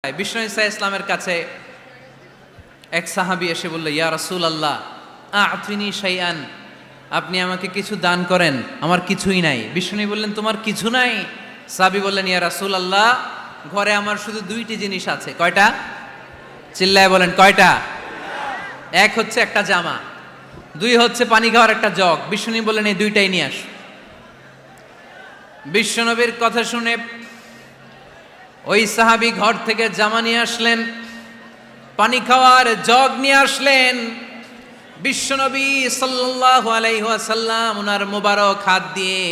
বিষ্ণু ইসা ইসলামের কাছে এক সাহাবী এসে বলল, ইয়া রাসূলুল্লাহ আ'তিনি শাইআন, আপনি আমাকে কিছু দান করেন, আমার কিছুই নাই। বিষ্ণু বললেন, তোমার কিছু নাই? সাহাবী বললেন, ইয়া রাসূলুল্লাহ ঘরে আমার শুধু দুইটি জিনিস আছে। কয়টা? চিল্লায় বলেন, কয়টা? এক হচ্ছে একটা জামা, দুই হচ্ছে পানি খাওয়ার একটা জগ। বিষ্ণু বললেন, এই দুইটাই নিয়ে আস। বিশ্বনবীর কথা শুনে ওই সাহাবী ঘর থেকে জামা নিয়ে আসলেন, পানি খাওয়ার জগ নিয়ে আসলেন। বিশ্বনবী সাল্লাল্লাহু আলাইহি ওয়াসাল্লাম ওনার মোবারক হাত দিয়ে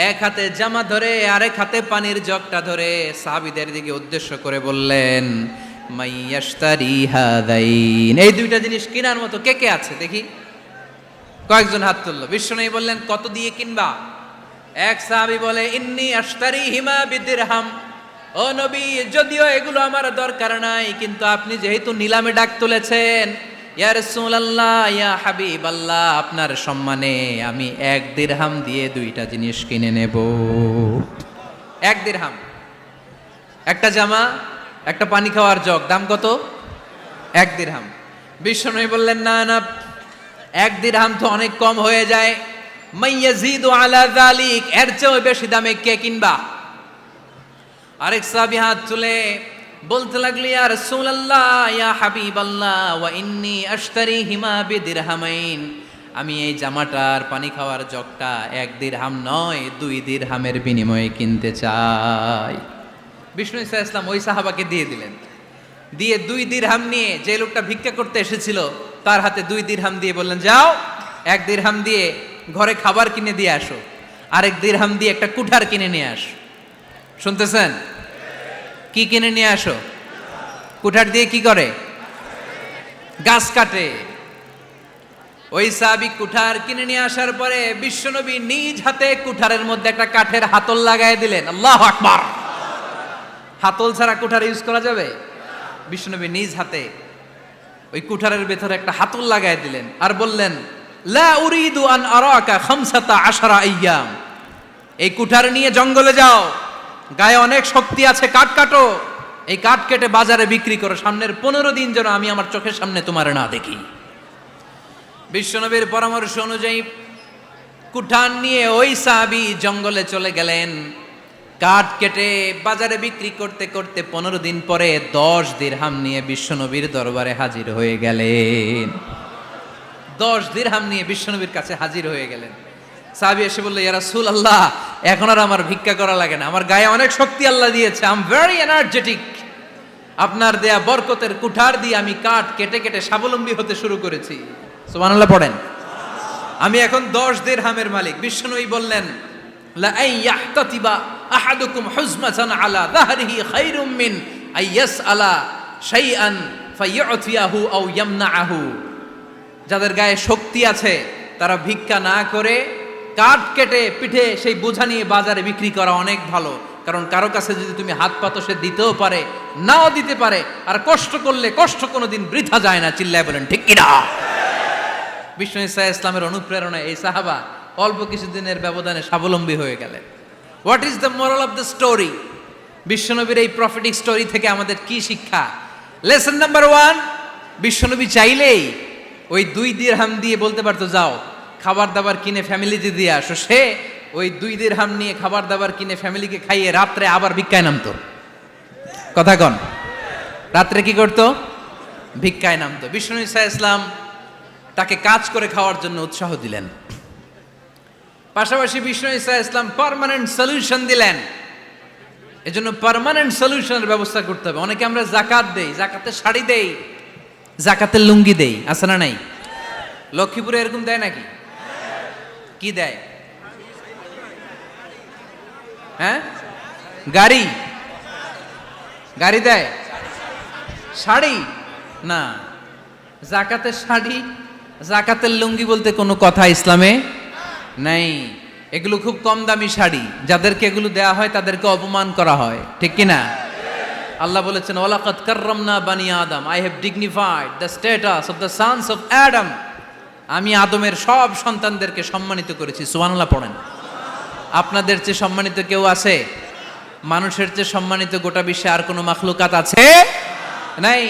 এক হাতে জামা ধরে আরেক হাতে পানির জগটা ধরে সাহাবীদের দিকে উদ্দেশ্য করে বললেন, মাইয়াশতারি হাদাইন, এই দুইটা জিনিস কেনার মতো কে কে আছে দেখি? কয়েকজন হাত তুলল। বিশ্বনবী বললেন, কত দিয়ে কিনবা? এক সাহাবী বলে, ইন্নী আশতারিহিমা বিদিরহাম, ও নবী যদিও এগুলো আমার দরকার নাই, কিন্তু আপনি যেহেতু নিলামে ডাক তুলেছেন, ইয়া রাসূলুল্লাহ ইয়া হাবিবাল্লাহ, আপনার সম্মানে আমি 1 দিরহাম দিয়ে দুইটা জিনিস কিনে নেব। 1 দিরহাম, একটা জামা, একটা পানি খাওয়ার জগ, দাম কত? 1 দিরহাম। বিশ্বনবী বললেন, না না, 1 দিরহাম তো অনেক কম হয়ে যায়, মাইয়াজিদু আলা যালিক, এর চেয়ে বেশি দামে কে কিনবা? আরেক সাহাবী হাত তুলে বলতে লাগলো, ইয়া রাসূলুল্লাহ ইয়া হাবিবাল্লাহ ওয়া ইন্নী আশতারিহিমা বিদিরহামাইন, আমি এই জামাটার পানি খাওয়ার জগটা 1 দিরহাম নয় 2 দিরহামের বিনিময়ে কিনতে চাই। বিষ্ণু ইসা ইসলাম ওই সাহাবাকে দিয়ে দিলেন। দিয়ে 2 দিরহাম নিয়ে যে লোকটা ভিক্ষা করতে এসেছিল তার হাতে 2 দিরহাম দিয়ে বললেন, যাও 1 দিরহাম দিয়ে ঘরে খাবার কিনে দিয়ে আসো, আরেক দিরহাম দিয়ে একটা কুঠার কিনে নিয়ে আসো। শুনতেছেন? কি কিনে নিয়ে আসো? কুঠার দিয়ে কি করে? গাছ কাটে। ওই সাহাবী কুঠার কিনে নিয়ে আসার পরে বিশ্বনবী নিজ হাতে কুঠারের মধ্যে একটা কাঠের হাতল লাগাই দিলেন। আল্লাহু আকবার! হাতল ছাড়া কুঠার ইউজ করা যাবে? বিশ্বনবী নিজ হাতে ওই কুঠারের ভেতরে একটা হাতল লাগাই দিলেন আর বললেন, লা উরিদু আন আরাকা 15 আইয়াম, এই কুঠার নিয়ে জঙ্গলে যাও, গায়ে অনেক শক্তি আছে, কাঠ কাটো, এই কাঠ কেটে বাজারে বিক্রি করো, সামনের 15 দিন যেন আমি আমার চোখের সামনে তোমার না দেখি। বিশ্বনবীর পরামর্শ অনুযায়ী কুঠার নিয়ে ওই সাহাবী জঙ্গলে চলে গেলেন। কাঠ কেটে বাজারে বিক্রি করতে করতে 15 দিন পরে 10 দিরহাম নিয়ে বিশ্বনবীর দরবারে হাজির হয়ে গেলেন। 10 দিরহাম নিয়ে বিশ্বনবীর কাছে হাজির হয়ে গেলেন। সাহাবী এসে বলল, ইয়া রাসূলুল্লাহ এখন আর আমার ভিক্ষা করা লাগে না, আমার গায়ে অনেক শক্তি আল্লাহ দিয়েছে, আই এম ভেরি এনার্জেটিক, আপনার দেয়া বরকতের কুঠার দিয়ে আমি কাঠ কেটে কেটে স্বাবলম্বী হতে শুরু করেছি। সুবহানাল্লাহ পড়েন। আমি এখন 10 দিরহামের মালিক। বিশ্বনবী বললেন, লা আইয়াহতাতিবা আহাদুকুম হুজমাতান আলা যাহরিহি খায়রুম মিন আইয়াসআলা শাইআন ফায়ু'তিয়াহু আও ইয়ামনাহু, যাদের গায়ে শক্তি আছে তারা ভিক্ষা না করে কাঠ কেটে পিঠে সেই বোঝা নিয়ে বাজারে বিক্রি করা অনেক ভালো। কারণ কারো কাছে যদি তুমি হাত পাতো, সে দিতেও পারে নাও দিতে পারে, আর কষ্ট করলে কষ্ট কোনোদিন বৃথা যায় না। চিল্লায় বলেন ঠিক কিনা? বিষ্ণু ইসা ইসলামের অনুপ্রেরণায় এই সাহাবা অল্প কিছুদিনের ব্যবধানে স্বাবলম্বী হয়ে গেলেন। What is the moral of the story? বিশ্বনবীর এই প্রফেটিক স্টোরি থেকে আমাদের কি শিক্ষা? লেসন নাম্বার 1, বিশ্বনবী চাইলেই ওই 2 দিরহাম দিয়ে বলতে পারতো, যাও খাবার দাবার কিনে ফ্যামিলিতে দিয়ে আসো। সে ওই 2 দিরহাম নিয়ে খাবার দাবার কিনে ফ্যামিলিকে খাইয়ে রাত্রে আবার ভিক্ষায় নামতো। কথা কন? রাত্রে কি করতো? ভিক্ষায় নামতো। বিষ্ণু ইসা ইসলাম তাকে কাজ করে খাওয়ার জন্য উৎসাহ দিলেন। পাশাপাশি বিষ্ণু ইসা ইসলাম পার্মানেন্ট সলিউশন দিলেন। এজন্য পার্মানেন্ট সলিউশনের ব্যবস্থা করতে হবে। অনেকে আমরা যাকাত দেই, যাকাতের শাড়ি দেই, যাকাতের লুঙ্গি দেই, আছে না নাই? লক্ষ্মীপুরে এরকম দেয় নাকি? কি দেয়? হ্যাঁ, গাড়ি, গাড়ি দেয়, শাড়ি না। যাকাতের শাড়ি, যাকাতের লুঙ্গি বলতে কোনো কথা ইসলামে নাই। এগুলো খুব কম দামি শাড়ি, যাদেরকে এগুলো দেয়া হয় তাদেরকে অপমান করা হয়, ঠিক কিনা? আল্লাহ বলেছেন, ওয়ালাকাদ কাররামনা বানি আদম, I have dignified the status of the sons of Adam, আমি আদমের সব সন্তানদেরকে সম্মানিত করেছি। সুবহানাল্লাহ পড়েন। আপনাদের চেয়ে সম্মানিত কেউ আছে? মানুষের চেয়ে সম্মানিত গোটা বিশ্বে আর কোনো মাখলুকাত আছে নাই।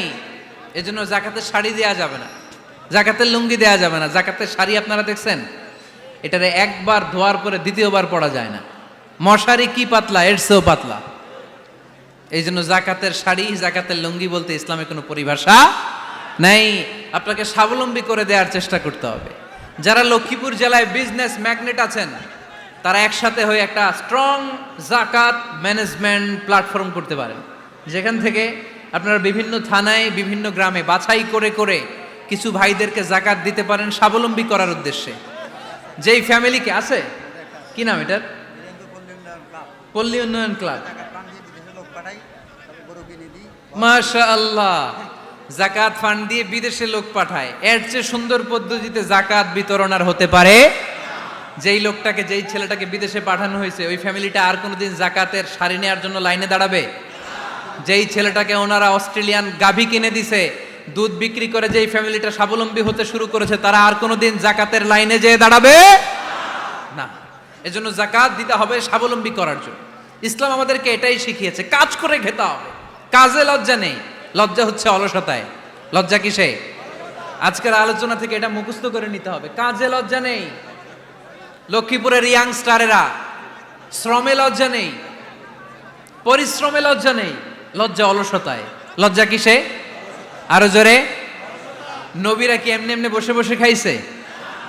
এজন্য জাকাতের শাড়ি দেয়া যাবে না, জাকাতের লুঙ্গি দেয়া যাবে না। জাকাতের শাড়ি আপনারা দেখছেন, এটারে একবার ধোয়ার পরে দ্বিতীয়বার পরা যায় না। মশারি কি পাতলা, এর চেয়েও পাতলা। এই জন্য জাকাতের শাড়ি, জাকাতের লুঙ্গি বলতে ইসলামে কোনো পরিভাষা নাই। আপনাকে স্বাবলম্বী করে দেওয়ার চেষ্টা করতে হবে। যারা লক্ষ্মীপুর জেলায় বিজনেস ম্যাগনেট আছেন, তারা একসাথে হয়ে একটা স্ট্রং জাকাত ম্যানেজমেন্ট প্ল্যাটফর্ম করতে পারেন, যেখান থেকে আপনারা বিভিন্ন থানায়, বিভিন্ন গ্রামে বাছাই করে করে কিছু ভাইদেরকে জাকাত দিতে পারেন স্বাবলম্বী করার উদ্দেশ্যে। যেই ফ্যামিলিকে আছে, কি নাম এটার, পল্লী উন্নয়ন ক্লাব, মাশাআল্লাহ, জাকাত ফান্ড দিয়ে বিদেশে লোক পাঠায়। এর চেয়ে সুন্দর পদ্ধতিতে জাকাত বিতরণ আর হতে পারে? যেই লোকটাকে, যেই ছেলেটাকে বিদেশে পাঠানো হয়েছে, ওই ফ্যামিলিটা আর কোনোদিন জাকাতের শাড়ি নেওয়ার জন্য লাইনে দাঁড়াবে? যেই ছেলেটাকে ওনারা অস্ট্রেলিয়ান গাভী কিনে দিছে, দুধ বিক্রি করে যেই ফ্যামিলিটা স্বাবলম্বী হতে শুরু করেছে, তারা আর কোনোদিন জাকাতের লাইনে যেয়ে দাঁড়াবে না। এজন্য জাকাত দিতে হবে স্বাবলম্বী করার জন্য। ইসলাম আমাদেরকে এটাই শিখিয়েছে, কাজ করে খেতে হবে। কাজে লজ্জা নেই, লজ্জা হচ্ছে অলসতায়। লজ্জা কিসে? আজকের আলোচনা থেকে এটা মুখস্থ করে নিতে হবে, কাজে লজ্জা নেই। লক্ষ্মীপুরের ইয়াংস্টারেরা শ্রমে লজ্জা নেই, পরিশ্রমে লজ্জা নেই, লজ্জা অলসতায়। লজ্জা কিসে? আরো জোরে। নবীরা কি এমনি এমনি বসে বসে খাইছে?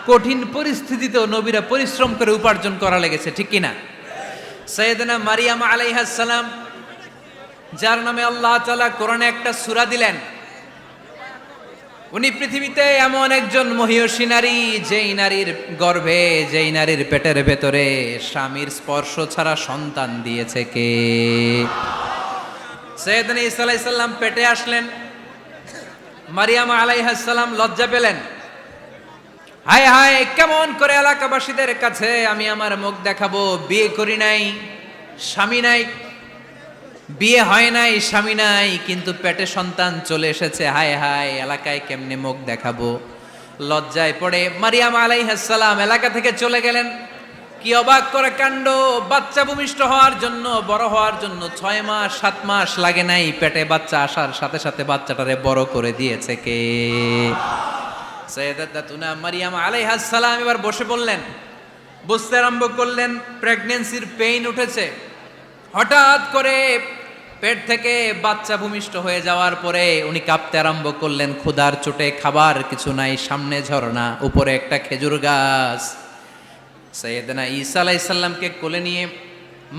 কঠিন পরিস্থিতিতেও নবীরা পরিশ্রম করে উপার্জন করা লেগেছে, ঠিক কিনা? সাইয়েদনা মারিয়াম আলাইহিস সালাম, যার নামে আল্লাহ তাআলা কোরআনে একটা সূরা দিলেন, উনি পৃথিবীতে এমন একজন মহিয়সী নারী, যেই নারীর গর্ভে, যেই নারীর পেটের ভেতরে স্বামীর স্পর্শ ছাড়া সন্তান দিয়েছে কে? সাইয়েদনা ঈসা আলাইহিস সালাম পেটে আসলেন। মারিয়াম আলাইহিস সালাম লজ্জা পেলেন। হায় হায়, কেমন করে এলাকাবাসীদের কাছে আমি আমার মুখ দেখাবো? বিয়ে করি নাই, স্বামী নাই, বিয়ে হয় নাই, স্বামী নাই, কিন্তু পেটে সন্তান চলে এসেছে। হায় হায়, এলাকায় কেমনে মুখ দেখাবো? লজ্জায় পড়ে মারিয়াম আলাইহিস সালাম এলাকা থেকে চলে গেলেন। কি অবাক করে কাণ্ড! বাচ্চা ভূমিষ্ঠ হওয়ার জন্য, বড় হওয়ার জন্য 6 মাস 7 মাস লাগে নাই, পেটে বাচ্চা আসার সাথে সাথে বাচ্চাটারে বড় করে দিয়েছে কে? সাইয়েদাতুনা মারিয়াম আলাইহিস সালাম এবার বসে পড়লেন, বুঝতে আরম্ভ করলেন প্রেগন্যান্সির পেইন উঠেছে। হঠাৎ করে পেট থেকে বাচ্চা ভূমিষ্ঠ হয়ে যাওয়ার পরে উনি কাঁপতে আরম্ভ করলেন। ক্ষুধার চোটে খাবার কিছু নাই, সামনে ঝর্ণা, উপরে একটা খেজুর গাছ। সাইয়েদনা ঈসা আলাইহিস সালামকে কোলে নিয়ে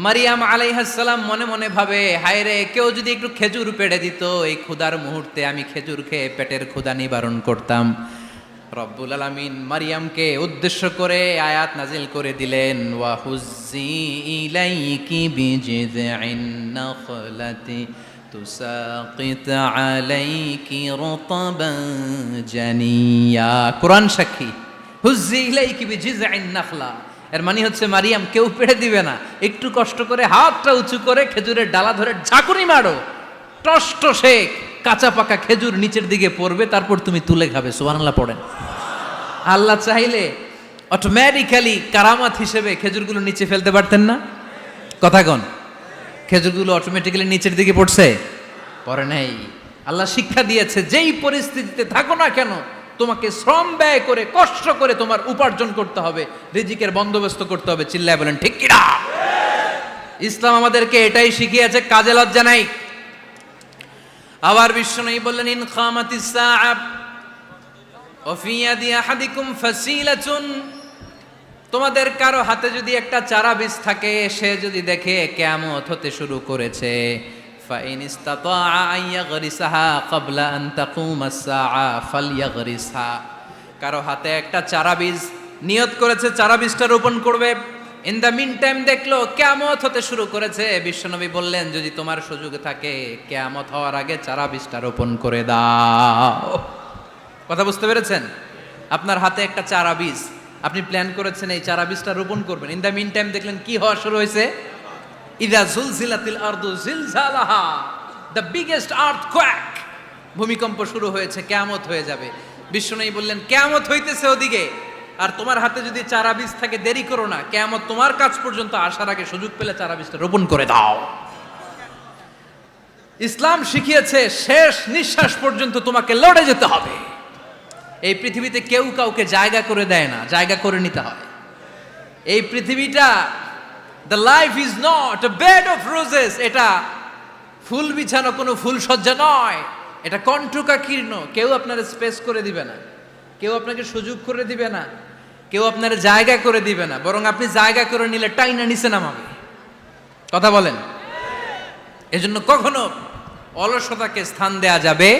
মারিয়াম আলাইহিস সালাম মনে মনে ভাবে, হায় রে, কেউ যদি একটু খেজুর পেড়ে দিত, এই ক্ষুধার মুহূর্তে আমি খেজুর খেয়ে পেটের ক্ষুধা নিবারণ করতাম। রব্বুল আলামিন মারিয়ামকে উদ্দেশ্য করে আয়াত নাজিল করে দিলেন, ওয়া হুজ্জি ইলাইকি বিজিযিন নাখলাতি তুসাকিত আলাইকি রতবান জানিয়া। কোরআন সাক্ষী, হুজ্জি ইলাইকি বিজিযিন নাখলা, এর মানে হচ্ছে মারিয়াম, কেউ পেড়ে দিবে না, একটু কষ্ট করে হাতটা উঁচু করে খেজুরের ডালা ধরে ঝাঁকুনি মারো, টষ্ট শেখ, কাঁচা পাকা খেজুর নিচের দিকে পড়বে, তারপর তুমি তুলে খাবে। সুবহানাল্লাহ পড়েন। আল্লাহ চাইলে অটোমেটিক্যালি কারামাত হিসেবে খেজুরগুলো নিচে ফেলতে পারতেন না? কথা কন, খেজুরগুলো অটোমেটিক্যালি নিচের দিকে পড়ছে? পড়ে নাই। আল্লাহ শিক্ষা দিয়েছে, যেই পরিস্থিতিতে থাকো না কেন, তোমাকে শ্রম ব্যয় করে, কষ্ট করে তোমার উপার্জন করতে হবে, রিজিকের বন্দোবস্ত করতে হবে। চিল্লায় বলেন ঠিক কিনা? ইসলাম আমাদেরকে এটাই শিখিয়েছে, কাজে লজ্জা নাই। আবার বিশ্বনবী বললেন, ইন খামাতিস সাআ ওয়া ফি ইয়াদি আহাদিকুম ফাসিলাতুন, তোমাদের কারো হাতে যদি একটা চারা বীজ থাকে, সে যদি দেখে কিয়ামত হতে শুরু করেছে, ফাইন ইসতাতাআ আন ইয়াগরিসাহা ক্বাবলা আন তাকুমাস সাআ ফালইয়াগরিসহা। কারো হাতে একটা চারা বীজ নিয়ত করেছে, চারা বীজটা রোপণ করবে। ইন দ্য মিন টাইম দেখলো কিয়ামত হতে শুরু করেছে, বিশ্বনবী বললেন, যদি তোমার সুযোগ থাকে কিয়ামত হওয়ার আগে চারা বীজটা রোপণ করে দাও। কথা বুঝতে পেরেছেন? আপনার হাতে একটা চারা বীজ, আপনি প্ল্যান করেছেন এই চারা বীজটা রোপণ করবেন। ইন দ্য মিন টাইম দেখলেন কি হওয়া শুরু হয়েছে? ইযা জুলজিলাতিল আরদু জিলজালাহা, দ্য বিগেস্ট আর্থকোয়েক, ভূমিকম্প শুরু হয়েছে, কিয়ামত হয়ে যাবে। বিশ্বনবী বললেন, কিয়ামত হইতেছে ওদিকে, আর তোমার হাতে যদি চারা বীজ থাকে দেরি করো না, কিয়ামত তোমার কাছ পর্যন্ত আসার আগে সুযোগ পেলে চারা বীজটা রোপণ করে দাও। ইসলাম শিখিয়েছে শেষ নিঃশ্বাস পর্যন্ত তোমাকে লড়ে যেতে হবে। এই পৃথিবীতে কেউ কাউকে জায়গা করে দেয় না, জায়গা করে নিতে হয়। এই পৃথিবীটা, the life is not a bed of roses, এটা ফুল বিছানো কোনো ফুল সজ্জা নয়, এটা কণ্টকাকীর্ণ। কেউ আপনার স্পেস করে দিবে না, কেউ আপনাকে সুযোগ করে দিবে না, কেউ আপনার জায়গা করে দিবে না, বরং আপনি জায়গা করে নিলে টাইনা নিচে নামাবে। কথা বলেন। এজন্য কখনো অলসতাকে স্থান দেয়া যাবে।